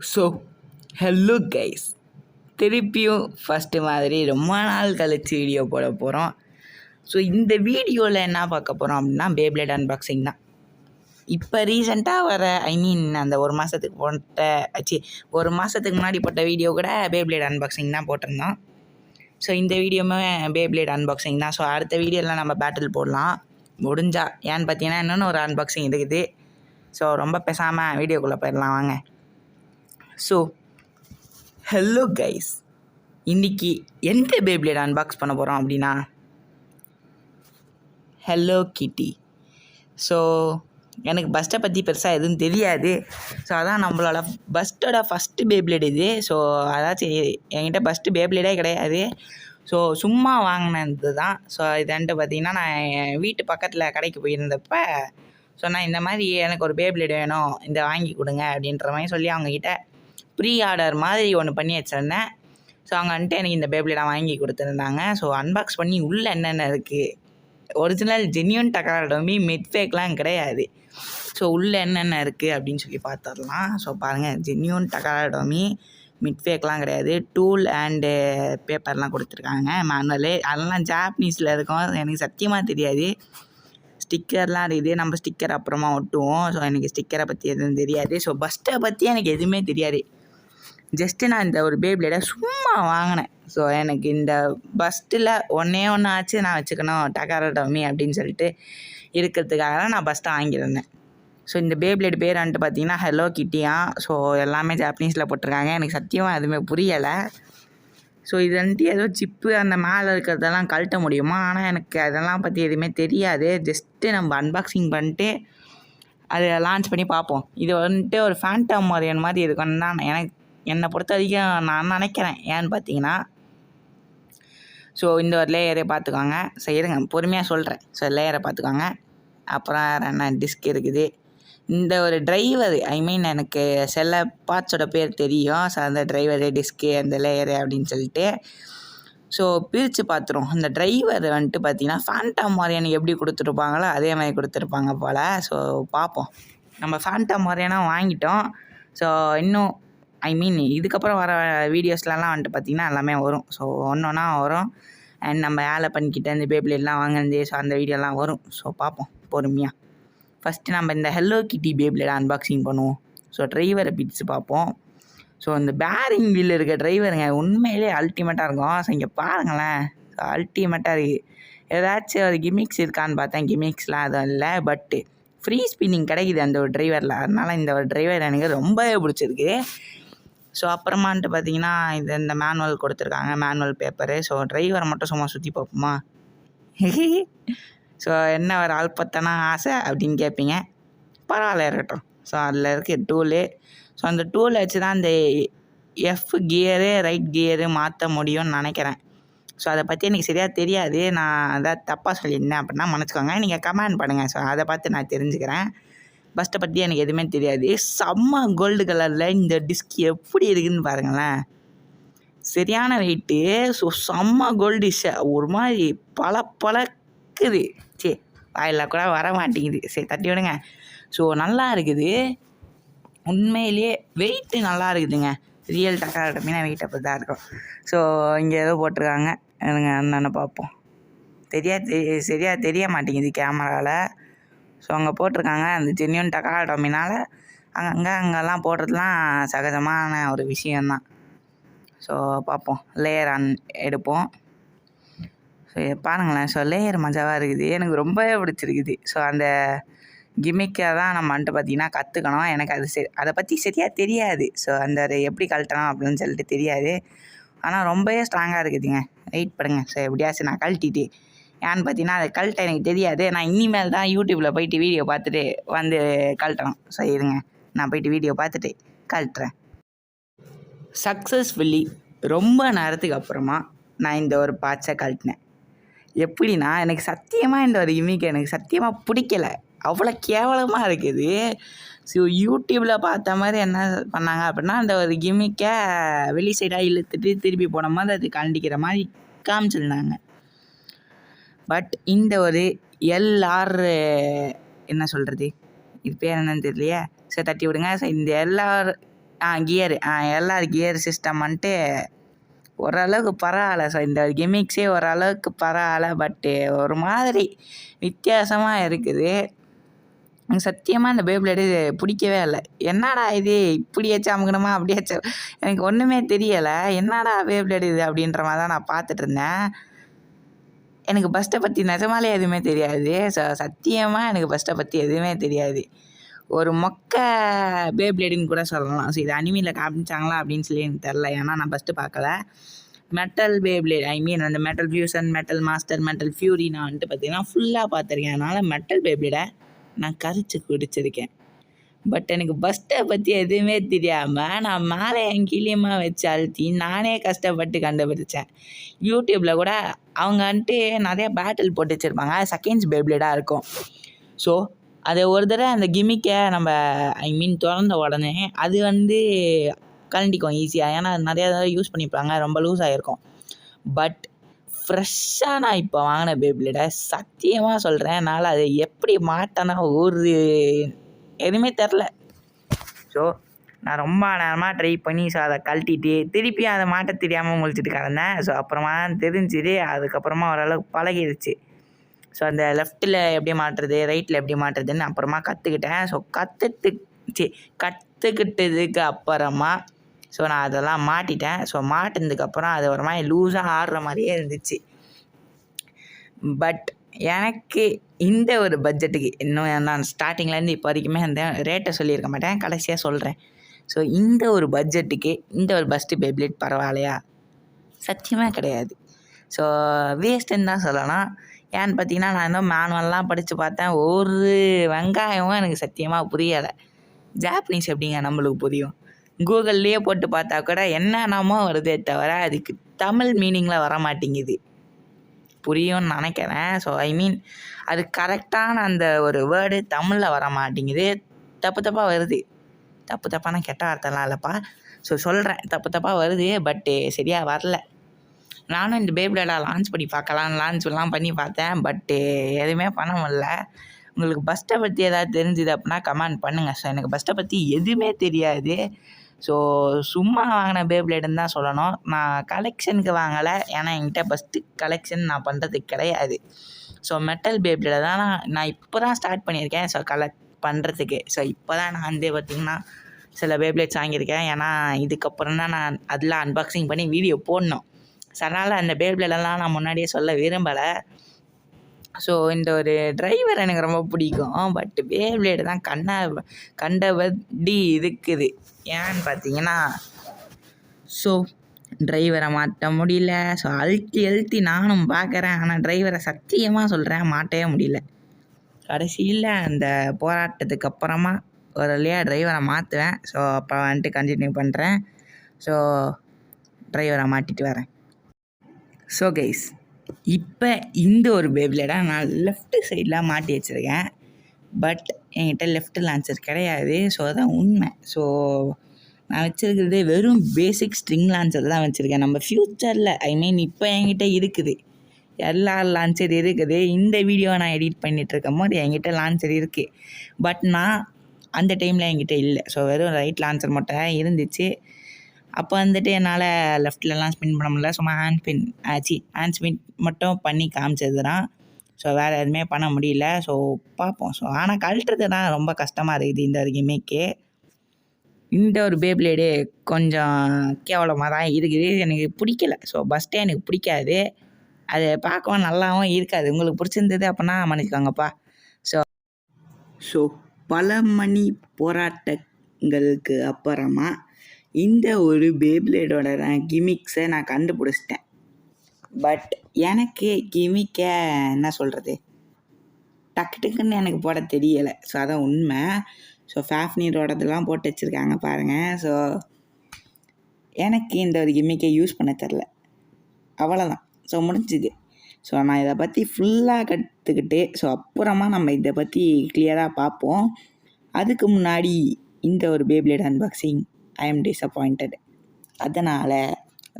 So hello guys, திருப்பியும் first மாதிரி ரொம்ப நாள் கழித்து வீடியோ போட போகிறோம். ஸோ இந்த வீடியோவில் என்ன பார்க்க போகிறோம் அப்படின்னா பேப்ளேட் அன்பாக்சிங் தான். இப்போ ரீசெண்டாக வர அந்த ஒரு மாதத்துக்கு முன்னாடி போட்ட வீடியோ கூட பேப்ளேட் அன்பாக்சிங் தான் போட்டிருந்தோம். ஸோ இந்த வீடியோவுமே பேப்ளேட் அன்பாக்சிங் தான். ஸோ அடுத்த வீடியோவில் நம்ம பேட்டில் போடலாம் முடிஞ்சா. ஏன்னு பார்த்தீங்கன்னா இன்னொன்று ஒரு அன்பாக்சிங் இருக்குது. ஸோ ரொம்ப பேசாமல் வீடியோக்குள்ளே போயிடலாம் வாங்க. ஸோ ஹலோ கைஸ், இன்றைக்கி எந்த பேப்ளேட் அன்பாக்ஸ் பண்ண போகிறோம் அப்படின்னா ஹலோ கிட்டி. ஸோ எனக்கு பஸ்ட்டை பற்றி பெருசாக எதுவும் தெரியாது. ஸோ அதான் நம்மளோட பஸ்ட்டோட ஃபஸ்ட்டு பேப்ளேட் இது. ஸோ அதாச்சும் என்கிட்ட ஃபஸ்ட்டு பேப்ளேடே கிடையாது. ஸோ சும்மா வாங்கினது தான். ஸோ இதுன்ட்டு பார்த்திங்கன்னா நான் என் வீட்டு பக்கத்தில் கடைக்கு போயிருந்தப்ப சொன்னேன், இந்த மாதிரி எனக்கு ஒரு பேப்ளேட் வேணும், இந்த வாங்கி கொடுங்க அப்படின்ற மாதிரி சொல்லி அவங்கக்கிட்ட ப்ரீ ஆர்டர் மாதிரி ஒன்று பண்ணி வச்சுருந்தேன். ஸோ அவங்க வந்துட்டு எனக்கு இந்த பேப்ளேடாக வாங்கி கொடுத்துருந்தாங்க. ஸோ அன்பாக்ஸ் பண்ணி உள்ளே என்னென்ன இருக்குது, ஒரிஜினல் ஜென்யூன் டக்காரடோமி மிட்ஃபேக்லாம் கிடையாது. ஸோ உள்ளே என்னென்ன இருக்குது அப்படின்னு சொல்லி பார்த்துடலாம். ஸோ பாருங்கள், ஜென்யூன் டக்காரடோமி மிட்ஃபேக்லாம் கிடையாது. டூல் அண்டு பேப்பர்லாம் கொடுத்துருக்காங்க, மேனுவலு. அதெல்லாம் ஜாப்பனீஸில் இருக்கும், எனக்கு சத்தியமாக தெரியாது. ஸ்டிக்கர்லாம் இருக்குது, நம்ம ஸ்டிக்கர் அப்புறமா ஒட்டுவோம். ஸோ எனக்கு ஸ்டிக்கரை பற்றி எதுவும் தெரியாது. ஸோ பஸ்ட்டை பற்றி எனக்கு எதுவுமே தெரியாது. ஜஸ்ட்டு நான் இந்த ஒரு பேப்ளேடை சும்மா வாங்கினேன். ஸோ எனக்கு இந்த பஸ்ட்டில் ஒன்றே ஒன்று ஆச்சு நான் வச்சுக்கணும் டக்காரடோமி அப்படின்னு சொல்லிட்டு இருக்கிறதுக்காக தான் நான் பஸ்ட்டை வாங்கியிருந்தேன். ஸோ இந்த பேப்ளேட் பேர் வந்துட்டு பார்த்தீங்கன்னா ஹலோ கிட்டியா. ஸோ எல்லாமே ஜாப்பனீஸில் போட்டிருக்காங்க, எனக்கு சத்தியமாக எதுவுமே புரியலை. ஸோ இது வந்துட்டு ஏதோ சிப்பு அந்த மேலே இருக்கிறதெல்லாம் கழட்ட முடியுமா, ஆனால் எனக்கு அதெல்லாம் பற்றி எதுவுமே தெரியாது. ஜஸ்ட்டு நம்ம அன்பாக்சிங் பண்ணிட்டு அதை லான்ச் பண்ணி பார்ப்போம். இது வந்துட்டு ஒரு ஃபேண்டம் மாதிரி இருக்குன்னு தான் என்னை பொறுத்த வரைக்கும் நான் நினைக்கிறேன். ஏன்னு பார்த்தீங்கன்னா, ஸோ இந்த ஒரு லேயரை பார்த்துக்கோங்க. ஸோ இருங்க பொறுமையாக சொல்கிறேன். ஸோ லேயரை பார்த்துக்கோங்க. அப்புறம் என்ன டிஸ்க் இருக்குது, இந்த ஒரு டிரைவர் எனக்கு சில பார்ட்ஸோட பேர் தெரியும். ஸோ அந்த டிரைவரு, டிஸ்க்கு, அந்த லேயரு அப்படின்னு சொல்லிட்டு ஸோ பிரித்து பார்த்துருவோம். இந்த டிரைவர் வந்துட்டு பார்த்திங்கன்னா ஃபேண்டம் மாதிரியான எப்படி கொடுத்துருப்பாங்களோ அதே மாதிரி கொடுத்துருப்பாங்க போல். ஸோ பார்ப்போம். நம்ம ஃபேண்டம் மாதிரியான வாங்கிட்டோம். ஸோ இன்னும் இதுக்கப்புறம் வர வீடியோஸ்லாம் வந்துட்டு பார்த்திங்கன்னா எல்லாமே வரும். ஸோ ஒன்று ஒன்றா வரும். அண்ட் நம்ம ஏலை பண்ணிக்கிட்ட இந்த பேப்ளேட்லாம் வாங்கினது, ஸோ அந்த வீடியோலாம் வரும். ஸோ பார்ப்போம் பொறுமையாக. ஃபஸ்ட்டு நம்ம இந்த ஹலோ கிட்டி பேப்ளேட் அன்பாக்சிங் பண்ணுவோம். ஸோ டிரைவரை பிரித்து பார்ப்போம். ஸோ இந்த பேரிங் வீல் இருக்க டிரைவருங்க உண்மையிலே அல்டிமேட்டாக இருக்கும். ஸோ இங்கே பாருங்களேன், ஸோ அல்டிமேட்டாக இருக்குது. ஏதாச்சும் ஒரு கிமிக்ஸ் இருக்கான்னு பார்த்தேன், கிமிக்ஸ்லாம் அதுவும் இல்லை. பட்டு ஃப்ரீ ஸ்பின்னிங் கிடைக்குது அந்த ஒரு டிரைவரில். அதனால் இந்த ஒரு டிரைவர் எனக்கு ரொம்பவே பிடிச்சிருக்கு. ஸோ அப்புறமான்ட்டு பார்த்தீங்கன்னா இந்த மேனுவல் கொடுத்துருக்காங்க, மேனுவல் பேப்பரு. ஸோ டிரைவரை மட்டும் சும்மா சுற்றி பார்ப்போமா. ஸோ என்ன ஒரு அல்பத்தனா ஆசை அப்படின்னு கேட்பீங்க, பரவாயில்ல இருக்கட்டும். ஸோ அதில் இருக்க டூலு. ஸோ அந்த டூலை வச்சு தான் இந்த எஃப் கியரு ரைட் கியரு மாற்ற முடியும்னு நினைக்கிறேன். ஸோ அதை பற்றி எனக்கு சரியாக தெரியாது. நான் அதை தப்பாக சொல்லியிருந்தேன் அப்படின்னா மன்னிச்சிக்கோங்க, நீங்கள் கமெண்ட் பண்ணுங்கள். ஸோ அதை பார்த்து நான் தெரிஞ்சுக்கிறேன். பஸ்ட்டை பற்றி எனக்கு எதுவுமே தெரியாது. செம்ம கோல்டு கலரில் இந்த டிஸ்க் எப்படி இருக்குதுன்னு பாருங்களேன், சரியான வெயிட்டு. ஸோ செம்ம கோல்டிஷை ஒரு மாதிரி பழக்குது. சரி வாயில் கூட வர மாட்டேங்குது, சரி தட்டி விடுங்க. ஸோ நல்லா இருக்குது, உண்மையிலேயே வெயிட்டு நல்லா இருக்குதுங்க. ரியல் டக்காரடோமினா வெயிட் அப்படி தான் இருக்கும். ஸோ இங்கே ஏதோ போட்டிருக்காங்க, எனக்கு என்னென்ன பார்ப்போம். சரியாக தெரிய மாட்டேங்குது கேமராவில். ஸோ அங்கே போட்டிருக்காங்க அந்த ஜென்யூன் டக்காரடோமினால் அங்கெல்லாம் போடுறதுலாம் சகஜமான ஒரு விஷயந்தான். ஸோ பார்ப்போம், லேயர் எடுப்போம். ஸோ பாருங்களேன், ஸோ லேயர் மஜாவாக இருக்குது, எனக்கு ரொம்பவே பிடிச்சிருக்குது. ஸோ அந்த கிமிக்காக தான் நம்ம வந்துட்டு பார்த்திங்கன்னா கற்றுக்கணும். எனக்கு அதை பற்றி சரியாக தெரியாது. ஸோ அந்த அதை எப்படி கழட்டணும் அப்படின்னு சொல்லிட்டு தெரியாது. ஆனால் ரொம்பவே ஸ்ட்ராங்காக இருக்குதுங்க. வெயிட் பண்ணுங்க. ஸோ எப்படியாச்சும் நான் கழட்டிட்டு, ஏன்னு பார்த்தீங்கன்னா அதை கழட்ட எனக்கு தெரியாது. நான் இனிமேல் தான் யூடியூப்பில் போயிட்டு வீடியோ பார்த்துட்டு வந்து கழட்டணும். ஸோ இருங்க, நான் போயிட்டு வீடியோ பார்த்துட்டு கழட்டுறேன். சக்ஸஸ்ஃபுல்லி ரொம்ப நேரத்துக்கு அப்புறமா நான் இந்த ஒரு பார்ட்ஸை கழட்டினேன். எப்படின்னா எனக்கு சத்தியமாக இந்த ஒரு இமிக்கு எனக்கு சத்தியமாக பிடிக்கலை, அவ்வளோ கேவலமாக இருக்குது. ஸோ யூடியூப்பில் பார்த்த மாதிரி என்ன பண்ணாங்க அப்படின்னா, அந்த ஒரு கிமிக்கை வெளி சைடாக இழுத்துட்டு திருப்பி போன மாதிரி அது கண்டிக்கிற மாதிரி காமிச்சிருந்தாங்க. பட் இந்த ஒரு எல்ஆர் என்ன சொல்கிறது, இது பேர் என்னன்னு தெரியலையே, சரி தட்டி விடுங்க. ஸோ இந்த LR gear LR gear system வந்துட்டு ஓரளவுக்கு பரவாயில்ல. ஸோ இந்த கிமிக்ஸே ஓரளவுக்கு பரவாயில்ல. பட்டு ஒரு மாதிரி வித்தியாசமாக இருக்குது. எனக்கு சத்தியமாக இந்த பேப்ளேடு பிடிக்கவே இல்லை. என்னடா இது இப்படியாச்சும் அமுக்கணுமா அப்படியாச்சும் எனக்கு ஒன்றுமே தெரியலை. என்னடா பேப்ளேடு இது அப்படின்ற மாதிரி தான் நான் பார்த்துட்டு இருந்தேன். எனக்கு பஸ்ட்டை பற்றி நிஜமாலே எதுவுமே தெரியாது. ஸோ சத்தியமாக எனக்கு பஸ்ட்டை பற்றி எதுவுமே தெரியாது. ஒரு மொக்க பேப்ளேடுன்னு கூட சொல்லலாம். ஸோ இது அனிமியில் காமிச்சாங்களா அப்படின்னு சொல்லி எனக்கு தெரில. ஏன்னா நான் ஃபஸ்ட்டு பார்க்கல. மெட்டல் பேப்ளேட் அந்த metal fusion, metal master, metal fury நான் வந்துட்டு பார்த்தீங்கன்னா ஃபுல்லாக பார்த்துருக்கேன். அதனால் மெட்டல் பேப்ளேடை நான் கரிச்சு குடிச்சிருக்கேன். பட் எனக்கு பஸ்ட்டை பற்றி எதுவுமே தெரியாமல் நான் மேலே என் கீழேயுமா வச்சு அழுத்தி நானே கஷ்டப்பட்டு கண்டுபிடிச்சேன். யூடியூப்பில் கூட அவங்க வந்துட்டு நிறையா பேட்டில் போட்டு வச்சுருப்பாங்க. செகண்ட்ஸ் பேப்ளேடாக இருக்கும். ஸோ அதை ஒரு தடவை அந்த கிமிக்கை நம்ம திறந்த உடனே அது வந்து கலண்டிக்கும் ஈஸியாக. ஏன்னா நிறையா தடவை யூஸ் பண்ணிப்பாங்க, ரொம்ப லூஸ் ஆகிருக்கும். பட் ஃப்ரெஷ்ஷாக நான் இப்போ வாங்கின பேப்ளேடை சத்தியமாக சொல்கிறேன், என்னால் அதை எப்படி மாட்டேன்னா ஒரு எதுவுமே தெரில. ஸோ நான் ரொம்ப நேரமாக ட்ரை பண்ணி ஸோ அதை கழட்டிட்டு திருப்பி அதை மாட்ட தெரியாமல் முழிச்சிட்டு கிடந்தேன். ஸோ அப்புறமா தெரிஞ்சுது. அதுக்கப்புறமா ஓரளவுக்கு பழகிடுச்சு. ஸோ அந்த லெஃப்ட்டில் எப்படி மாட்டுறது, ரைட்டில் எப்படி மாட்டுறதுன்னு அப்புறமா கற்றுக்கிட்டேன். ஸோ கற்றுக்கிட்டதுக்கு அப்புறமா ஸோ நான் அதெல்லாம் மாட்டிட்டேன். ஸோ மாட்டினதுக்கப்புறம் அது ஒரு மாதிரி லூஸாக ஆடுற மாதிரியே இருந்துச்சு. பட் எனக்கு இந்த ஒரு பட்ஜெட்டுக்கு இன்னும் நான் ஸ்டார்டிங்லேருந்து இப்போ வரைக்குமே அந்த ரேட்டை சொல்லியிருக்க மாட்டேன், கடைசியாக சொல்கிறேன். ஸோ இந்த ஒரு பட்ஜெட்டுக்கு இந்த ஒரு பஸ்ட்டு பேப்ளேட் பரவாயில்லையா? சத்தியமாக கிடையாது. ஸோ வேஸ்ட்டுன்னு தான் சொல்லணும். ஏன்னு பார்த்தீங்கன்னா நான் இன்னும் மேனுவல்லாம் படித்து பார்த்தேன். ஒரு வெங்காயமும் எனக்கு சத்தியமாக புரியலை. ஜாப்பனீஸ் எப்படிங்க நம்மளுக்கு புரியும்? கூகுள்லேயே போட்டு பார்த்தா கூட என்னென்னமோ வருதே தவிர அதுக்கு தமிழ் மீனிங்கில் வர மாட்டேங்குது. புரியும்னு நினைக்கிறேன். ஸோ அது கரெக்டான அந்த ஒரு வேர்டு தமிழில் வர மாட்டேங்குது. தப்பாக வருது. தப்பான கெட்ட வார்த்தைலாம் இல்லைப்பா. ஸோ சொல்கிறேன், தப்பாக வருது. பட்டு சரியாக வரல. நானும் இந்த பேப்ளேடாக லான்ச் லான்ச்லாம் பண்ணி பார்த்தேன். பட்டு எதுவுமே பண்ண முடியல. உங்களுக்கு பஸ்ட்டை பற்றி ஏதாவது தெரிஞ்சுது அப்படின்னா கமெண்ட் பண்ணுங்கள். ஸோ எனக்கு பஸ்ட்டை பற்றி எதுவுமே தெரியாது. ஸோ சும்மா வாங்கின பேப்ளேடுன்னு தான் சொல்லணும். நான் கலெக்ஷனுக்கு வாங்கலை. ஏன்னா என்கிட்ட பஸ்ட்டு கலெக்ஷன் நான் பண்ணுறது கிடையாது. ஸோ மெட்டல் பேப்ளேடை தான் நான் இப்போ தான் ஸ்டார்ட் பண்ணியிருக்கேன். ஸோ கலெக்ட் பண்ணுறதுக்கு. ஸோ இப்போ தான் நான் வந்து பார்த்திங்கன்னா சில பேப்ளேட்ஸ் வாங்கியிருக்கேன். ஏன்னா இதுக்கப்புறம் தான் நான் அதில் அன்பாக்சிங் பண்ணி வீடியோ போடணும். ஸோ அதனால் அந்த பேப்ளேடெல்லாம் நான் முன்னாடியே சொல்ல விரும்பலை. ஸோ இந்த ஒரு டிரைவர் எனக்கு ரொம்ப பிடிக்கும். பட் பேப்ளேடு தான் கண்டபடி இருக்குது. ஏன்னு பார்த்தீங்கன்னா ஸோ டிரைவரை மாட்ட முடியல. ஸோ அழுத்தி நானும் பார்க்குறேன். ஆனால் டிரைவரை சத்தியமாக சொல்கிறேன் மாட்டவே முடியல. கடைசியில் அந்த போராட்டத்துக்கு அப்புறமா ஒரு வழியாக டிரைவரை மாற்றுவேன். ஸோ அப்போ வந்துட்டு கண்டினியூ பண்ணுறேன். ஸோ டிரைவரை மாட்டிட்டு வரேன். ஸோ கைஸ், இப்போ இந்த ஒரு பேப்ளேடை நான் லெஃப்ட்டு சைடில் மாட்டி வச்சுருக்கேன். பட் என்கிட்ட லெஃப்ட் லான்ச்சர் கிடையாது. ஸோ அதான் உண்மை. ஸோ நான் வச்சுருக்கிறது வெறும் பேசிக் ஸ்ட்ரிங் லான்ச்சர் தான் வச்சுருக்கேன். நம்ம ஃப்யூச்சரில் இப்போ என்கிட்ட இருக்குது, எல்லா லான்ச்சர் இருக்குது. இந்த வீடியோவை நான் எடிட் பண்ணிகிட்ருக்கும் போது என்கிட்ட லான்ச்சர் இருக்குது. பட் நான் அந்த டைமில் என்கிட்ட இல்லை. ஸோ வெறும் ரைட் லான்ச்சர் மட்டும் தான் இருந்துச்சு. அப்போ வந்துட்டு என்னால் லெஃப்ட்லலாம் ஸ்பின் பண்ண முடியல. சும்மா ஹேண்ட் ஸ்பின் மட்டும் பண்ணி காமிச்சது தான். ஸோ வேறு எதுவுமே பண்ண முடியல. ஸோ பார்ப்போம். ஸோ ஆனால் கழட்டுறது தான் ரொம்ப கஷ்டமாக இருக்குது இந்த ஒரு கிமிக்கு. இந்த ஒரு பேப்ளேடு கொஞ்சம் கேவலமாக தான் இருக்குது. எனக்கு பிடிக்கல. ஸோ பஸ்ட்டே எனக்கு பிடிக்காது. அது பார்க்கவும் நல்லாவும் இருக்காது. உங்களுக்கு பிடிச்சிருந்தது அப்படின்னா மன்னிச்சுக்கோங்கப்பா. ஸோ பல மணி போராட்டங்களுக்கு அப்புறமா இந்த ஒரு பேப்ளேடோட கிமிக்ஸை நான் கண்டுபிடிச்சிட்டேன். பட் எனக்கு கிமிக்கை என்ன சொல்கிறது, டக்குன்னு எனக்கு போட தெரியலை. ஸோ அதான் உண்மை. ஸோ ஃபேஃப்னிரோடதெல்லாம் போட்டு வச்சுருக்காங்க பாருங்கள். ஸோ எனக்கு இந்த ஒரு கிமிக்கை யூஸ் பண்ண தெரில, அவ்வளோதான். ஸோ முடிஞ்சுது. ஸோ நான் இதை பற்றி ஃபுல்லாக கற்றுக்கிட்டு ஸோ அப்புறமா நம்ம இதை பற்றி கிளியராக பார்ப்போம். அதுக்கு முன்னாடி இந்த ஒரு beyblade unboxing I am disappointed. அதனால்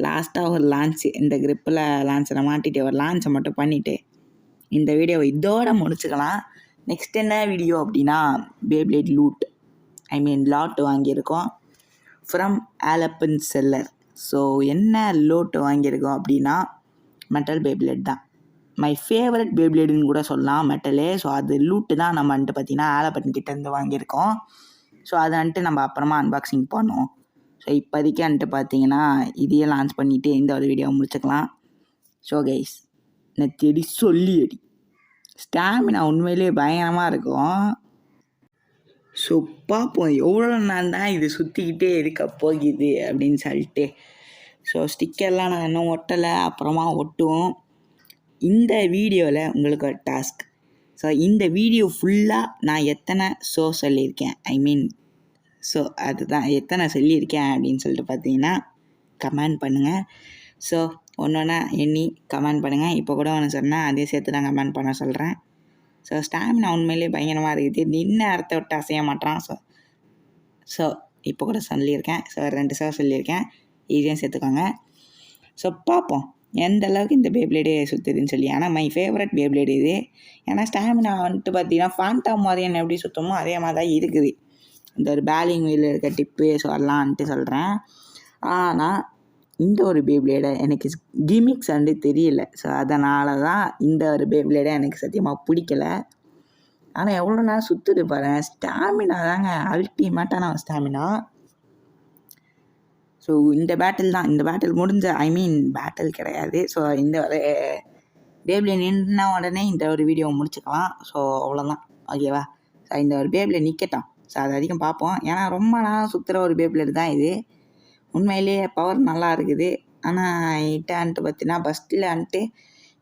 லாஸ்ட்டாக ஒரு லான்ச்சு, இந்த க்ரிப்பில் லான்ச்சை மாட்டிட்டு ஒரு லான்ச்சை மட்டும் பண்ணிவிட்டு இந்த வீடியோவை இதோடு முடிச்சுக்கலாம். நெக்ஸ்ட் என்ன வீடியோ அப்படின்னா பேப்ளேட் லாட் வாங்கியிருக்கோம். ஃப்ரம் ஆலப்பன் செல்லர். ஸோ என்ன லோட்டு வாங்கியிருக்கோம் அப்படின்னா மெட்டல் பேப்ளேட் தான். மை ஃபேவரட் பேப்ளேடுன்னு கூட சொல்லலாம் மெட்டலே. ஸோ அது லூட்டு தான் நம்ம வந்துட்டு பார்த்திங்கன்னா ஆலப்பன் கிட்டேருந்து வாங்கியிருக்கோம். ஸோ அதை வந்துட்டு நம்ம அப்புறமா அன்பாக்சிங் பண்ணோம். ஸோ இப்போதைக்கு வந்துட்டு பார்த்தீங்கன்னா இதையே லான்ச் பண்ணிவிட்டு இந்த ஒரு வீடியோ முடிச்சுக்கலாம். ஸோ கைஸ் நெத்தி சொல்லி அடி ஸ்டாமினா உண்மையிலேயே பயங்கரமாக இருக்கும். ஸோ பார்ப்போம் எவ்வளோ நாள் தான் இது சுற்றிக்கிட்டே இருக்க போகுது அப்படின்னு சொல்லிட்டு. ஸோ ஸ்டிக்கர்லாம் நான் இன்னும் ஒட்டலை, அப்புறமா ஒட்டுவோம். இந்த வீடியோவில் உங்களுக்கு ஒரு டாஸ்க். ஸோ இந்த வீடியோ ஃபுல்லாக நான் எத்தனை சொல்லியிருக்கேன், ஸோ அதுதான் எத்தனை சொல்லியிருக்கேன் அப்படின்னு சொல்லிட்டு பார்த்தீங்கன்னா கமெண்ட் பண்ணுங்கள். ஸோ ஒன்றா எண்ணி கமெண்ட் பண்ணுங்கள். இப்போ கூட ஒன்று சொன்னேன், அதே சேர்த்து தான் கமெண்ட் பண்ண சொல்கிறேன். ஸோ ஸ்டாமினா உண்மையிலே பயங்கரமாக இருக்குது. நின்று அர்த்த விட்டு அசைய மாட்டான். ஸோ இப்போ கூட சொல்லியிருக்கேன். ஸோ 2 சொல்லியிருக்கேன், இதையும் சேர்த்துக்கோங்க. ஸோ பார்ப்போம் எந்த அளவுக்கு இந்த பேப்ளேடே சுற்றுதுன்னு சொல்லி. ஆனால் மை ஃபேவரட் பேப்ளேடு இது. ஏன்னா ஸ்டாமினா வந்துட்டு பார்த்தீங்கன்னா ஃபாண்டா மாதிரி என்ன எப்படி சுற்றமோ அதே மாதிரி தான் இருக்குது. இந்த ஒரு பேலிங் வீல் இருக்க டிப்பு ஸோ அதெல்லாம் வந்துட்டு சொல்கிறேன். ஆனால் இந்த ஒரு பேப்ளேடை எனக்கு கிமிக்ஸ் வந்து தெரியல. ஸோ அதனால தான் இந்த ஒரு பேப்ளேடை எனக்கு சத்தியமாக பிடிக்கல. ஆனால் எவ்வளோ நேரம் சுற்றுது பாருங்கள். ஸ்டாமினா தாங்க அல்டிமேட்டான ஸ்டாமினா. ஸோ இந்த பேட்டில் தான், இந்த பேட்டில் முடிஞ்ச பேட்டில் கிடையாது. ஸோ இந்த ஒரு பேப்ளேட் நின்ன உடனே இந்த ஒரு வீடியோ முடிச்சுக்கலாம். ஸோ அவ்வளோதான், ஓகேவா? ஸோ இந்த ஒரு பேப்ளேட் நிற்கட்டும். ஸோ அது வரைக்கும் பார்ப்போம். ஏன்னா ரொம்ப நேரம் சுற்றுற ஒரு பேப்ளேட் தான் இது. உண்மையிலேயே பவர் நல்லா இருக்குது. ஆனால் இட்டான்ட்டு பார்த்தீங்கன்னா ஃபஸ்ட்டில் வந்துட்டு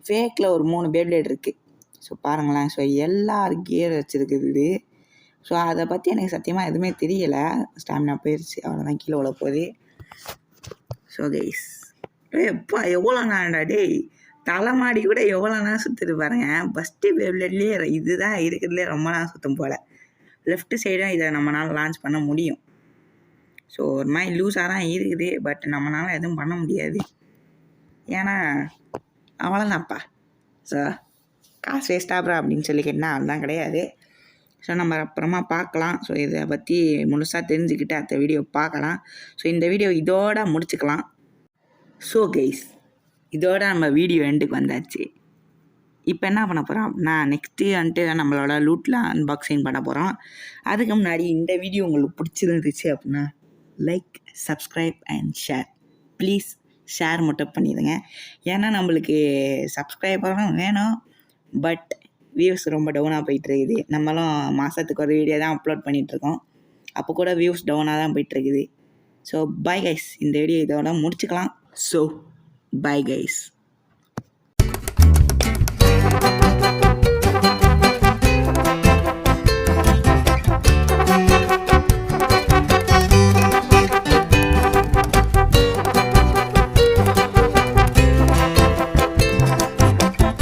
ஃபேக்கில் ஒரு 3 பேப்ளேட் இருக்குது. ஸோ பாருங்களேன். ஸோ எல்லாரும் கியர் வச்சுருக்குது இது. ஸோ அதை பற்றி எனக்கு சத்தியமாக எதுவுமே தெரியலை. ஸ்டாமினா போயிடுச்சு, அவ்வளோதான், கீழே உள்ள போகுது. ஸோ கைஸ் எப்பா எவ்வளோ நான்டா டேய், தலைமாடி கூட எவ்வளோ நேரம் சுற்றுது பாருங்க. ஃபஸ்ட்டு பேப்ளேட்லேயே இதுதான் இருக்கிறதுலே ரொம்ப நேரம் சுற்றும் போல். லெஃப்ட் சைடும் இதை நம்மளால் லான்ச் பண்ண முடியும். ஸோ ஒரு மாதிரி லூஸாக தான் இருக்குது, பட் நம்மளால் எதுவும் பண்ண முடியாது. ஏன்னா அவ்வளோதான்ப்பா. ஸோ காசு வேஸ்ட்டாகிறா அப்படின்னு சொல்லி கேட்டால் அதுதான் கிடையாது. ஸோ நம்ம அப்புறமா பார்க்கலாம். ஸோ இதை பற்றி முழுசாக தெரிஞ்சுக்கிட்டு அடுத்த வீடியோ பார்க்கலாம். ஸோ இந்த வீடியோ இதோட முடிச்சுக்கலாம். ஸோ கைஸ் இதோட நம்ம வீடியோ எண்டுக்கு வந்தாச்சு. இப்போ என்ன பண்ண போகிறோம் அப்படின்னா நெக்ஸ்ட்டு வந்துட்டு நம்மளோட லூட்டில் அன்பாக்சிங் பண்ண போகிறோம். அதுக்கு முன்னாடி இந்த வீடியோ உங்களுக்கு பிடிச்சிருந்துச்சு அப்படின்னா like, subscribe and share. Please share மட்டும் பண்ணிடுங்க. ஏன்னா நம்மளுக்கு சப்ஸ்கிரைபரும் வேணும், பட் வியூஸ் ரொம்ப டவுனாக போயிட்டுருக்குது. நம்மளும் மாதத்துக்கு ஒரு வீடியோ தான் அப்லோட் பண்ணிகிட்ருக்கோம். அப்போ கூட வியூஸ் டவுனாக தான் போயிட்டுருக்குது. ஸோ பை கைஸ், இந்த வீடியோ இதோட முடிச்சுக்கலாம். So bye guys.